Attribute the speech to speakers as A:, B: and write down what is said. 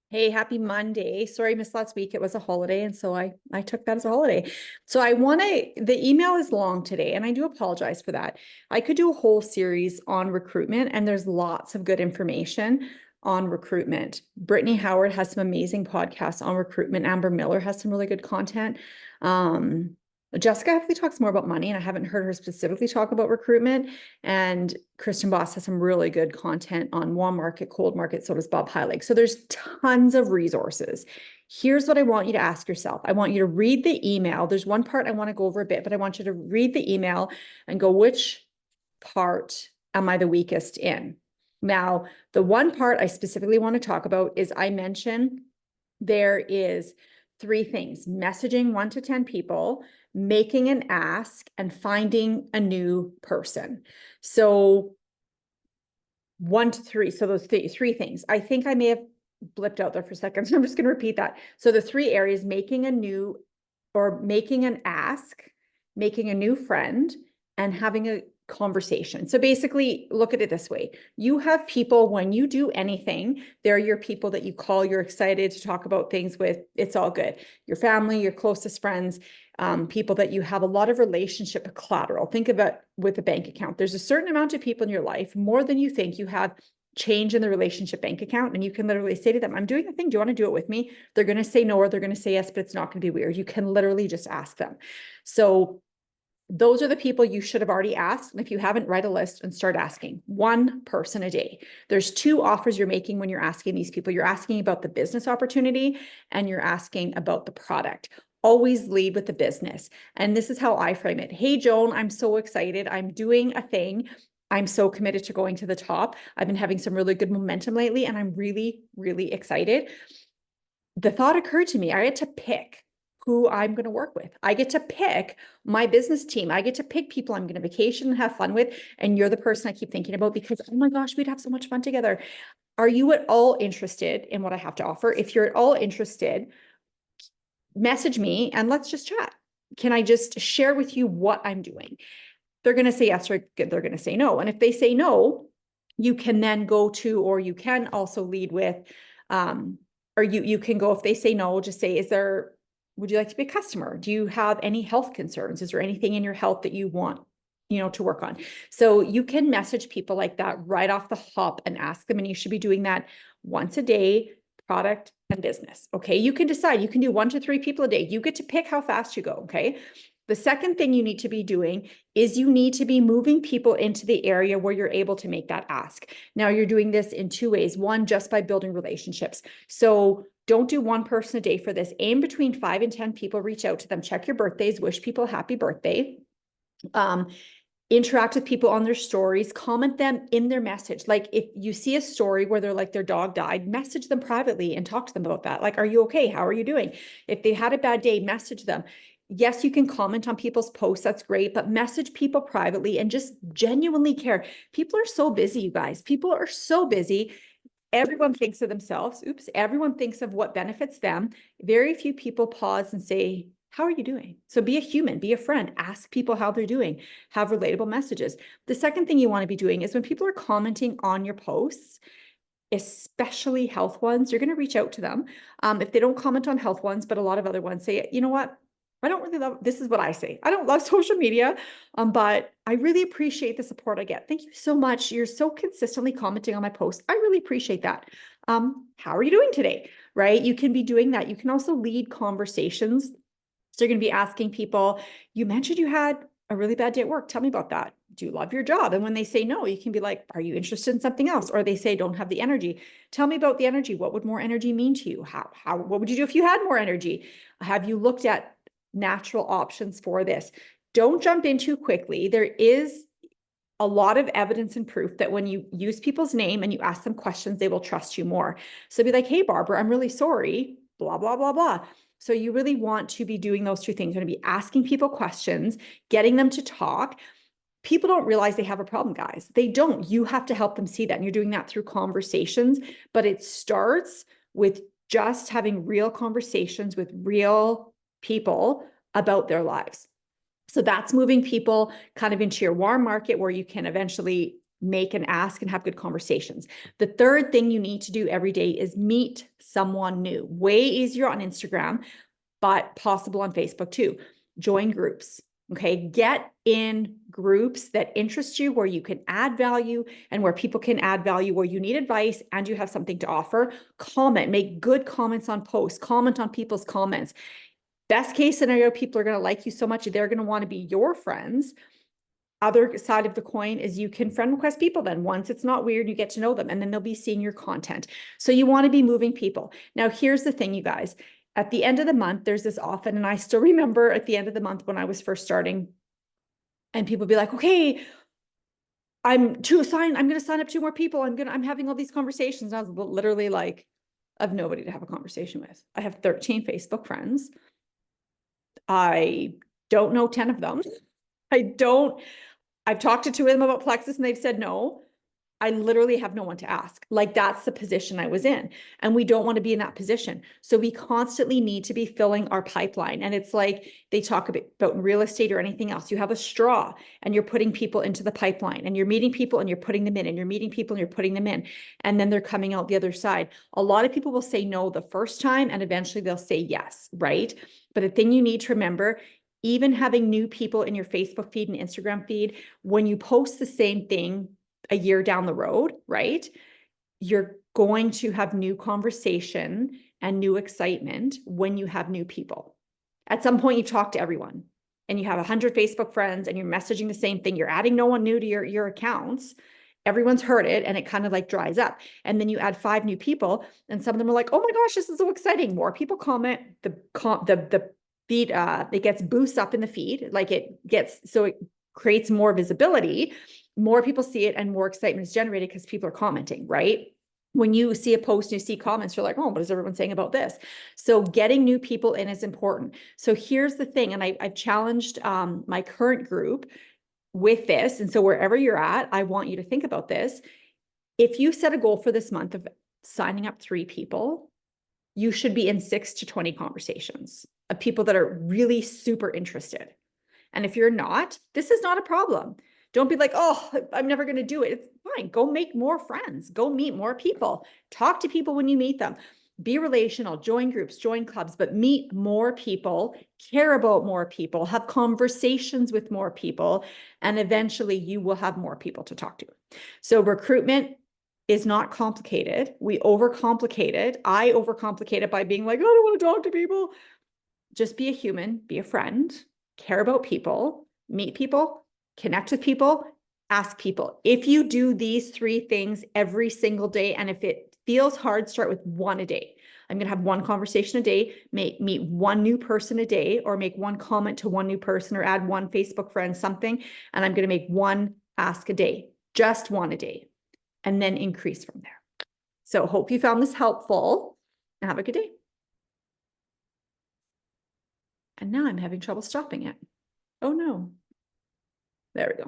A: Hey, happy Monday. Sorry, I missed last week. It was a holiday, and so I took that as a holiday. So I want to, the email is long today, and I do apologize for that. I could do a whole series on recruitment, and there's lots of good information on recruitment. Brittany Howard has some amazing podcasts on recruitment. Amber Miller has some really good content. Um, Jessica actually talks more about money, and I haven't heard her specifically talk about recruitment. And Kristen Boss has some really good content on warm market, cold market. So does Bob Heilig. So there's tons of resources. Here's what I want you to ask yourself. I want you to read the email. There's one part I want to go over a bit, but I want you to read the email and go, which part am I the weakest in? Now, the one part I specifically want to talk about is I mentioned there is three things: messaging 1 to 10 people, making an ask, and finding a new person. So 1 to 3. So those three things. I think I may have blipped out there for a second. So I'm just going to repeat that. So the three areas: making a new or making an ask, making a new friend, and having a conversation. So basically, look at it this way. You have people, when you do anything, they're your people that you call, you're excited to talk about things with. It's all good. Your family, your closest friends, people that you have a lot of relationship collateral. Think about with a bank account. There's a certain amount of people in your life, more than you think, you have change in the relationship bank account, and you can literally say to them, I'm doing a thing. Do you want to do it with me? They're going to say no, or they're going to say yes, but it's not going to be weird. You can literally just ask them. So those are the people you should have already asked. And if you haven't, write a list and start asking one person a day. There's two offers you're making when you're asking these people. You're asking about the business opportunity, and you're asking about the product. Always lead with the business. And this is how I frame it. Hey, Joan, I'm so excited. I'm doing a thing. I'm so committed to going to the top. I've been having some really good momentum lately, and I'm really, really excited. The thought occurred to me, I had to pick who I'm going to work with. I get to pick my business team. I get to pick people I'm going to vacation and have fun with. And you're the person I keep thinking about because, oh my gosh, we'd have so much fun together. Are you at all interested in what I have to offer? If you're at all interested, message me and let's just chat. Can I just share with you what I'm doing? They're going to say yes, or they're going to say no. And if they say no, you can then go to, or you can also lead with, or you can go, if they say no, just say, would you like to be a customer? Do you have any health concerns? Is there anything in your health that you want, to work on? So you can message people like that right off the hop and ask them, and you should be doing that once a day, product and business. Okay. You can decide, you can do 1 to 3 people a day. You get to pick how fast you go. Okay. The second thing you need to be doing is you need to be moving people into the area where you're able to make that ask. Now you're doing this in 2 ways. One, just by building relationships. So don't do one person a day for this. Aim between 5 and 10 people, reach out to them, check your birthdays, wish people a happy birthday. Interact with people on their stories, comment them in their message. Like if you see a story where they're like, their dog died, message them privately and talk to them about that. Like, are you okay? How are you doing? If they had a bad day, message them. Yes, you can comment on people's posts. That's great, but message people privately and just genuinely care. People are so busy, you guys. People are so busy. Everyone thinks of themselves. Oops. Everyone thinks of what benefits them. Very few people pause and say, how are you doing? So be a human, be a friend, ask people how they're doing, have relatable messages. The second thing you want to be doing is when people are commenting on your posts, especially health ones, you're going to reach out to them. If they don't comment on health ones, but a lot of other ones, say, you know what? I don't really love, this is what I say. I don't love social media, but I really appreciate the support I get. Thank you so much. You're so consistently commenting on my posts. I really appreciate that. How are you doing today? Right? You can be doing that. You can also lead conversations. So you're going to be asking people, you mentioned you had a really bad day at work. Tell me about that. Do you love your job? And when they say no, you can be like, are you interested in something else? Or they say, don't have the energy. Tell me about the energy. What would more energy mean to you? What would you do if you had more energy? Have you looked at natural options for this? Don't jump in too quickly. There is a lot of evidence and proof that when you use people's name and you ask them questions, they will trust you more. So be like, hey, Barbara, I'm really sorry, blah, blah, blah, blah. So you really want to be doing those two things. You're going to be asking people questions, getting them to talk. People don't realize they have a problem, guys. They don't. You have to help them see that. And you're doing that through conversations, but it starts with just having real conversations with real people about their lives. So that's moving people kind of into your warm market where you can eventually make and ask and have good conversations. The third thing you need to do every day is meet someone new. Way easier on Instagram, but possible on Facebook too. Join groups. Okay. Get in groups that interest you, where you can add value and where people can add value, where you need advice and you have something to offer. Comment, make good comments on posts, comment on people's comments. Best case scenario, people are going to like you so much, they're going to want to be your friends. Other side of the coin is you can friend request people. Then once it's not weird, you get to know them and then they'll be seeing your content. So you want to be moving people. Now, here's the thing, you guys. At the end of the month, there's this often, and I still remember at the end of the month when I was first starting, and people be like, okay, I'm going to sign up 2 more people. I'm having all these conversations. I was literally like, I have nobody to have a conversation with. I have 13 Facebook friends. I don't know 10 of them. I've talked to 2 of them about Plexus and they've said no. I literally have no one to ask. Like, that's the position I was in. And we don't want to be in that position. So we constantly need to be filling our pipeline. And it's like they talk about real estate or anything else. You have a straw and you're putting people into the pipeline and you're meeting people and you're putting them in and you're meeting people and you're putting them in. And then they're coming out the other side. A lot of people will say no the first time and eventually they'll say yes, right? But the thing you need to remember, even having new people in your Facebook feed and Instagram feed, when you post the same thing a year down the road, right? You're going to have new conversation and new excitement when you have new people. At some point, you've talked to everyone and you have 100 Facebook friends and you're messaging the same thing. You're adding no one new to your accounts. Everyone's heard it and it kind of like dries up. And then you add 5 new people and some of them are like, oh my gosh, this is so exciting. More people comment, the feed, it gets boosts up in the feed. Like so it creates more visibility. More people see it and more excitement is generated because people are commenting, right? When you see a post and you see comments, you're like, oh, what is everyone saying about this? So getting new people in is important. So here's the thing, and I've challenged my current group with this. And so wherever you're at, I want you to think about this. If you set a goal for this month of signing up 3 people, you should be in 6 to 20 conversations of people that are really super interested. And if you're not, this is not a problem. Don't be like, oh, I'm never going to do it. It's fine. Go make more friends. Go meet more people. Talk to people when you meet them. Be relational, join groups, join clubs, but meet more people, care about more people, have conversations with more people, and eventually you will have more people to talk to. So recruitment is not complicated. We overcomplicate it. I overcomplicate it by being like, oh, I don't want to talk to people. Just be a human, be a friend, care about people, meet people, connect with people, ask people. If you do these 3 things every single day, and if it feels hard, start with 1 a day. I'm going to have 1 conversation a day, meet 1 new person a day, or make 1 comment to 1 new person, or add 1 Facebook friend, something. And I'm going to make 1 ask a day, just 1 a day, and then increase from there. So hope you found this helpful and have a good day. And now I'm having trouble stopping it. Oh no. There we go.